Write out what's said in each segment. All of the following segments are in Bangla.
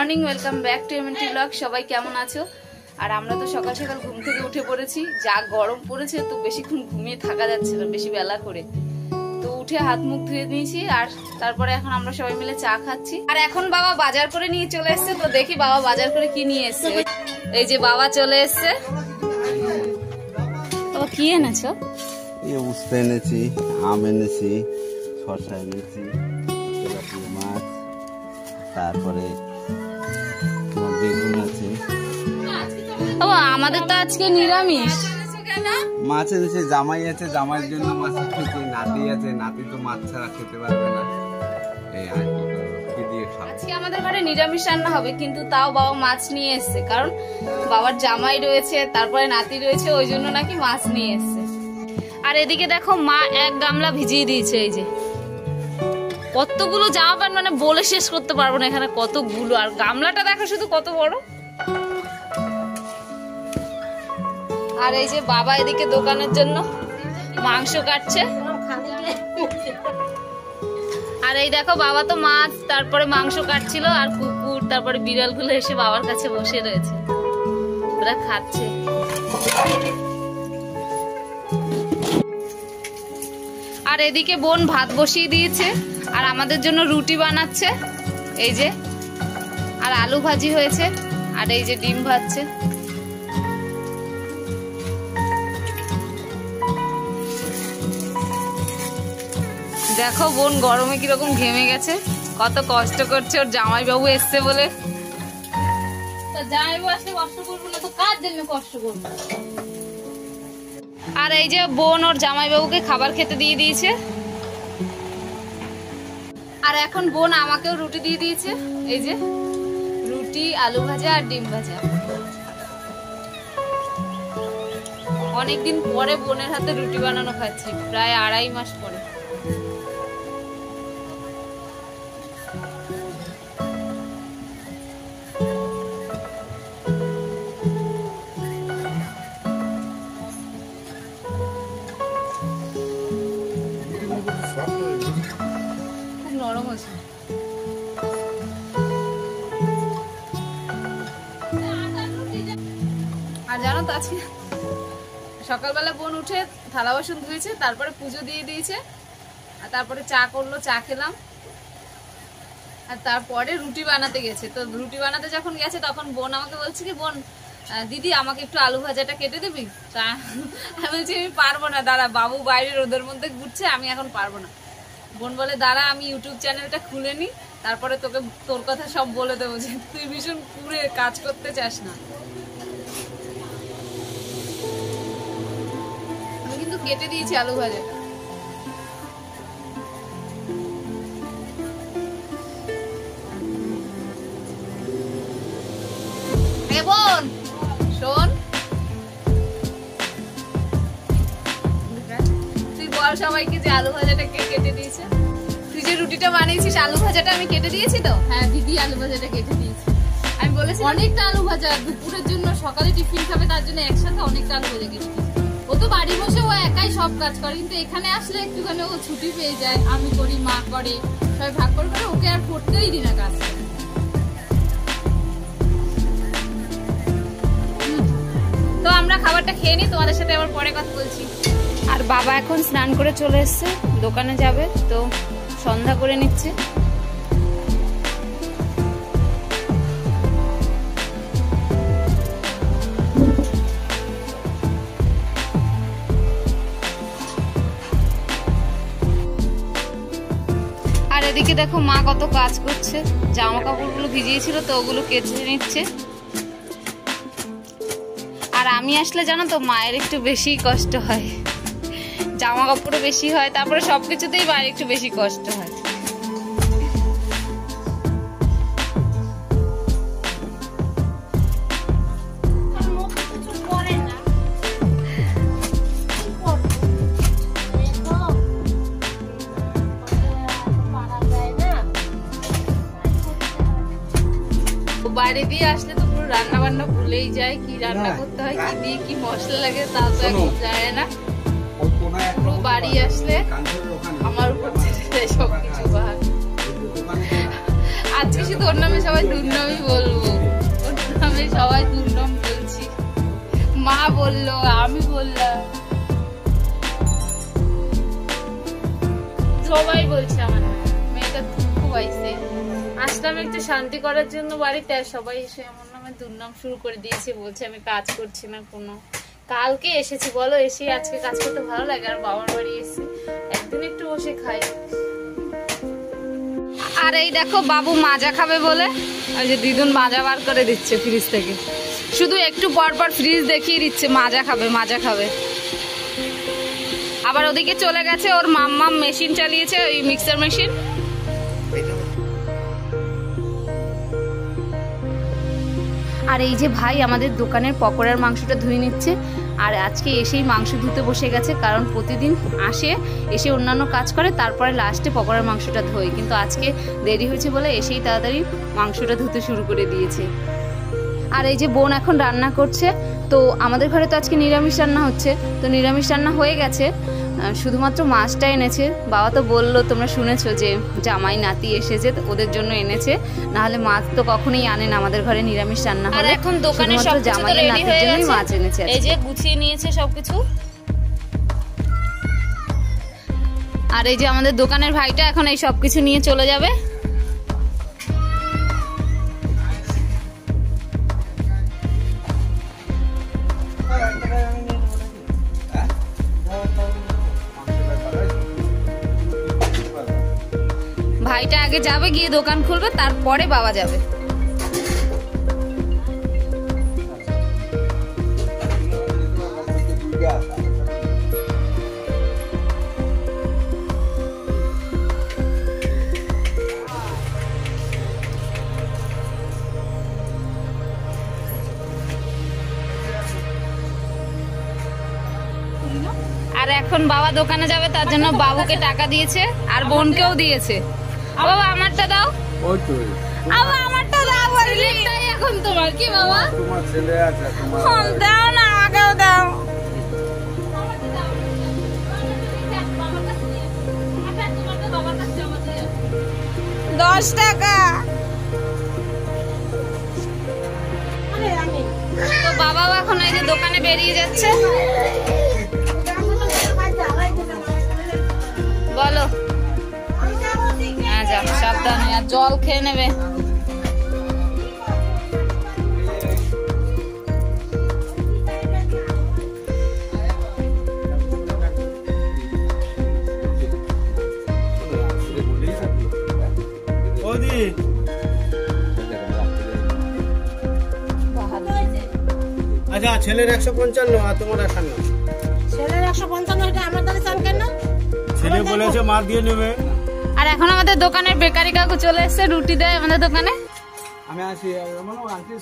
Morning, welcome back to MNT blog. সবাই কেমন আছো? আর আমরা তো সকাল সকাল ঘুম থেকে উঠে পড়েছি। যা গরম পড়েছে তো বেশিক্ষণ ঘুমিয়ে থাকা যাচ্ছে না, বেশি বেলা করে। তো উঠে হাত মুখ ধুয়ে নিয়েছি আর তারপরে এখন আমরা সবাই মিলে চা খাচ্ছি। আর এখন বাবা বাজার করে নিয়ে চলে এসছে, তো দেখি বাবা বাজার করে কি নিয়ে এসছে। এই যে বাবা চলে এসছে। বাবা কি এনেছো? উস্তা এনেছি, আম এনেছি, শসা এনেছি, মাছ, তারপরে বেগুন আছে। আমাদের তো আজকে নিরামিষ। মাছ এনেছে, জামাই আছে, জামাইয়ের জন্য মাছ খেয়েছি, নাতি আছে, নাতি তো মাছ ছাড়া খেতে পারবে না। আজকে আমাদের ঘরে নিরামিষ রান্না হবে, কিন্তু তাও বাবা মাছ নিয়ে এসছে, কারণ বাবার জামাই রয়েছে, তারপরে নাতি রয়েছে, ওই জন্য নাকি মাছ নিয়ে এসছে। আর এদিকে দেখো মা এক গামলা ভিজিয়ে দিয়েছে। এই যে কতগুলো জামা প্যান্ট, মানে বলে শেষ করতে পারবো না এখানে কতগুলো। আর গামলাটা দেখো শুধু কত বড়। আর এই যে বাবা এদিকে দোকানের জন্য মাংস কাটছে। আর এই দেখো বাবা তো মাছ তারপরে মাংস কাটছিল, আর কুকুর তারপরে বিড়ালগুলো এসে বাবার কাছে বসে রয়েছে, ওরা খাচ্ছে। আর এদিকে বোন ভাত বসিয়ে দিয়েছে, আর আমাদের জন্য রুটি বানাচ্ছে। এই যে আর আলু ভাজি হয়েছে, আর এই যে ডিম ভাজছে। দেখো বোন গরমে কিরকম ঘেমে গেছে, কত কষ্ট করছে। ওর জামাইবাবু এসছে বলে। জামাইবাবু আসলে কষ্ট করবো না তো কার জন্য কষ্ট করবো। আর এই যে বোন ওর জামাইবাবুকে খাবার খেতে দিয়ে দিয়েছে। আর এখন বোন আমাকেও রুটি দিয়ে দিয়েছে। এই যে রুটি, আলু ভাজা আর ডিম ভাজা। অনেকদিন পরে বোনের হাতে রুটি বানানো খাচ্ছি, প্রায় 2.5 মাস পরে। খুব নরম আছে। আর জানো তো আজকে সকালবেলা বোন উঠে থালা বাসন ধুয়েছে, তারপরে পুজো দিয়ে দিয়েছে, আর তারপরে চা করলো, চা খেলাম। আর তারপরে রুটি বানাতে গেছে। তো রুটি বানাতে যখন গেছে তখন বোন আমাকে বলছে কি, বোন দিদি আমাকে একটু আলু ভাজাটা কেটে দিবি? আমি বলছি আমি পারবো না, দাঁড়া, বাবু বাইরে রোদের মধ্যে ঘুরছে, আমি এখন পারবো না। বোন বলে দাঁড়া আমি ইউটিউব চ্যানেলটা খুলে নি, তারপরে তোকে তোর কথা সব বলে দেবো, যে তুই ভীষণ পুরে কাজ করতে চাস না। আমি কিন্তু কেটে দিয়েছি আলু ভাজাটা। বোন শোন, তুই বল সবাইকে যে আলু ভাজাটা কে কেটে দিয়েছে। তুই যে রুটিটা বানিয়েছিস আলু ভাজাটা আমি কেটে দিয়েছি তো? হ্যাঁ দিদি আলু ভাজাটা কেটে দিয়েছি। আমি বলেছি অনেকটা আলু ভাজা, দুপুরের জন্য সকালে টিফিন খাবে, তার জন্য একসাথে অনেকটা আলু ভাজা কেটে দিয়েছি। ও তো বাড়ি বসে ও একাই সব কাজ করে, কিন্তু এখানে আসলে একটুখানি ও ছুটি পেয়ে যায়। আমি করি, মা করে, সবাই ভাগ করে করে, ওকে আর করতেই দিই না কাজ। তো আমরা খাবারটা খেয়ে নিই, তোমাদের সাথে আবার পরে কথা বলছি। আর বাবা এখন স্নান করে চলে এসছে, দোকানে যাবে, তো সন্ধ্যা করে নিচ্ছে। আর এদিকে দেখো মা কত কাজ করছে, জামা কাপড়গুলো ভিজিয়েছিল তো ওগুলো কেচে নিচ্ছে। আর আমি আসলে জানো তো মায়ের একটু বেশি কষ্ট হয়, জামা কাপড়ও বেশি হয়, তারপরে সবকিছুতেই মায়ের একটু বেশি কষ্ট হয়। বাইরে দিয়ে আসলে তো পুরো রান্না বান্না ভুলেই যায়, কি রান্না করতে হয়, কি দিয়ে কি মশলা লাগে তা তো এখন যায় না। পুরো বাড়ি আসলে আমার উপর সবকিছু। আজকে শুধু ওর নামে সবাই দুর্নামই বলবো, ওর নামে সবাই দুর্নাম বলছি। মা বললো, আমি বললাম, সবাই বলছে আমার মেয়েটা খুব আইসে। আসলাম একটু শান্তি করার জন্য বাড়িতে, আর সবাই এসে আমার নামে দুর্নাম শুরু করে দিয়েছে, বলছে আমি কাজ করছি না কোনো। কালকে এসেছি বলো, এসে আজকে কাজ করতে ভালো লাগে, আর বাবার বাড়ি এসে একদিন একটু বসে খাই। আর এই দেখো বাবু মাজা খাবে বলে ওই যে দিদুন মাজা বার করে দিচ্ছে ফ্রিজ থেকে, শুধু একটু পর পর ফ্রিজ দেখিয়ে দিচ্ছে মাজা খাবে মাজা খাবে। আবার ওদিকে চলে গেছে ওর মাম্মাম মেশিন চালিয়েছে, ওই মিক্সার মেশিন। আর এই যে ভাই আমাদের দোকানের পকোড়ার মাংসটা ধুয়ে নিচ্ছে, আর আজকে এসেই মাংস ধুতে বসে গেছে, কারণ প্রতিদিন আসে, এসে অন্যান্য কাজ করে, তারপরে লাস্টে পকোড়ার মাংসটা ধোয়, কিন্তু আজকে দেরি হয়েছে বলে এসেই তাড়াতাড়ি মাংসটা ধুতে শুরু করে দিয়েছে। আর এই যে বোন এখন রান্না করছে, তো আমাদের ঘরে তো আজকে নিরামিষ রান্না হচ্ছে, তো নিরামিষ রান্না হয়ে গেছে, শুধুমাত্র মাছটা এনেছে। বাবা তো বললো, তোমরা শুনেছো যে জামাই নাতি এসেছে, ওদের জন্য এনেছে, নাহলে মাছ তো কখনোই আনে না আমাদের ঘরে নিরামিষ রান্না হলে। এখন দোকানে সব জামাই নাতির জন্যই মাছ এনেছে। এই যে গুছিয়ে নিয়েছে সবকিছু। আর এই যে আমাদের দোকানের ভাইটা এখন এই সবকিছু নিয়ে চলে যাবে। ভাইটা আগে যাবে, গিয়ে দোকান খুলবে, তারপরে বাবা যাবে। আর এখন বাবা দোকানে যাবে, তার জন্য বাবুকে টাকা দিয়েছে আর বোনকেও দিয়েছে। বাবা আমারটা দাও, বাবা আমারটা দাও, বললেই এখন তোমার কি বাবা, তোমার ছেলে আছে, তোমার দাও না, আমাকেও দাও। 10 টাকা। তো বাবাও এখন এই যে দোকানে বেরিয়ে যাচ্ছে। বলো, হ্যাঁ যাও সাবধানে, আর জল খেয়ে নেবে। আচ্ছা, ছেলের 155 আর তোমার 58। ছেলের 155, এটা আমার দ্বারা চান কেন? ছেলে বলেছে মার দিয়ে নেবে। আর এখন আমাদের দোকানের বেকারি কাকু চলে এসেছে, রুটি দেয় আমাদের দোকানে। আমি আসি,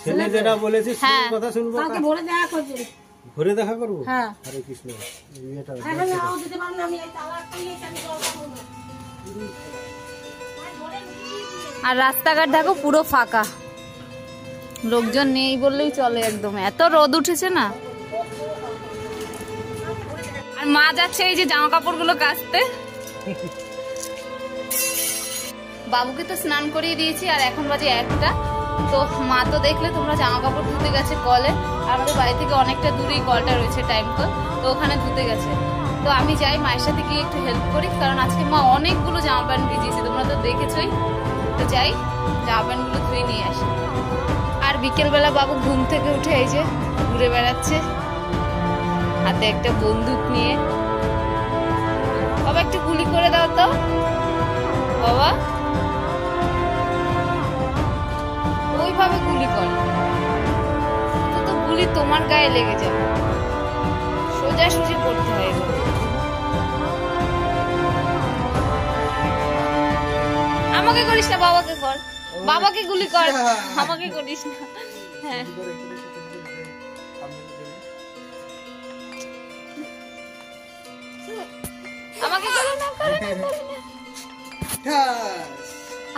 ছেলে যেটা বলেছে সেই কথা শুনবো। কালকে ভোরে দেখা করবে। ঘুরে দেখা করবো। হ্যাঁ, হরে কৃষ্ণ। এটা এখন নাও দিতে পারবো না, আমি এই তালাটা নিয়ে আমি জল খাবো না। আর রাস্তাঘাট দেখো পুরো ফাঁকা, লোকজন নেই বললেই চলে, একদম এত রোদ উঠেছে না। আর মা যাচ্ছে এই যে জামা কাপড় গুলো কাচতে। বাবুকে তো স্নান করিয়ে দিয়েছি, আর এখন বাজে 1টা। তো মা তো দেখলে তোমরা জামা কাপড় ধুতে গেছে কলে, আর আমাদের বাড়ি থেকে অনেকটা দূরেই কলটা রয়েছে, টাইম কল, তো ওখানে ধুতে গেছে। তো আমি যাই মায়ের সাথে গিয়ে একটু হেল্প করি, কারণ আজকে মা অনেকগুলো জামা প্যান্ট ভিজিয়েছে, তোমরা তো দেখেছোই। তো যাই জামা প্যান্ট গুলো ধুয়ে নিয়ে আসি। আর বিকেলবেলা বাবু ঘুম থেকে উঠে এই যে ঘুরে বেড়াচ্ছে হাতে একটা বন্দুক নিয়ে। বাবা একটু গুলি করে দাও তো বাবা, ওইভাবে গুলি কর, তো গুলি তোমার গায়ে লেগে যাবে, সোজাসুজি করতে হয়। আমাকে করিস না, বাবাকে কর, বাবাকে গুলি কর, আমাকে করিস না। হ্যাঁ আমাকে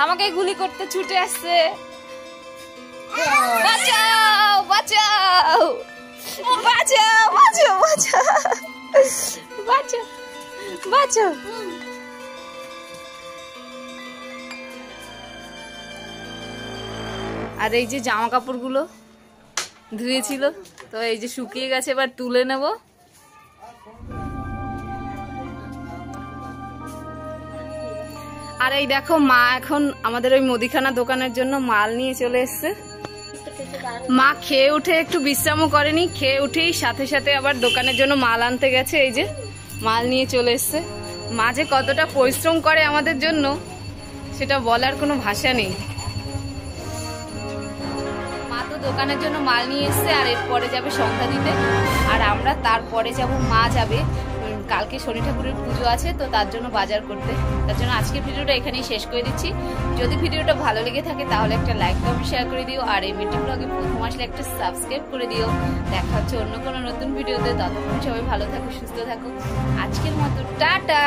আমাকে গুলি করতে ছুটে আসছে। বাঁচাও বাঁচাও বাঁচাও বাঁচাও বাঁচাও বাঁচাও। আর এই যে জামা কাপড়গুলো ধুয়েছিল, তো এই যে শুকিয়ে গেছে, এবার তুলে নেব। আর এই দেখো মা এখন আমাদের ওই মুদিখানা দোকানের জন্য মাল নিয়ে চলে এসছে। মা খেয়ে উঠে একটু বিশ্রামও করেনি, খেয়ে উঠেই সাথে সাথে আবার দোকানের জন্য মাল আনতে গেছে। এই যে মাল নিয়ে চলে এসছে। মা যে কতটা পরিশ্রম করে আমাদের জন্য সেটা বলার কোনো ভাষা নেই। মা তো দোকানের জন্য মাল নিয়ে এসছে, আর এরপরে যাবে সন্ধ্যা দিতে, আর আমরা তারপরে যাব, মা যাবে কালকে শনি ঠাকুরের পুজো আছে, তো তার জন্য বাজার করতে। তার জন্য আজকের ভিডিওটা এখানেই শেষ করে দিচ্ছি। যদি ভিডিওটা ভালো লেগে থাকে তাহলে একটা লাইক কমেন্ট শেয়ার করে দিও, আর এই মিটি ব্লগে প্রথম আসলে একটা সাবস্ক্রাইব করে দিও। দেখা হচ্ছে অন্য কোনো নতুন ভিডিওতে। ততক্ষণ সবাই ভালো থাকো, সুস্থ থাকো। আজকের মতো টাটা।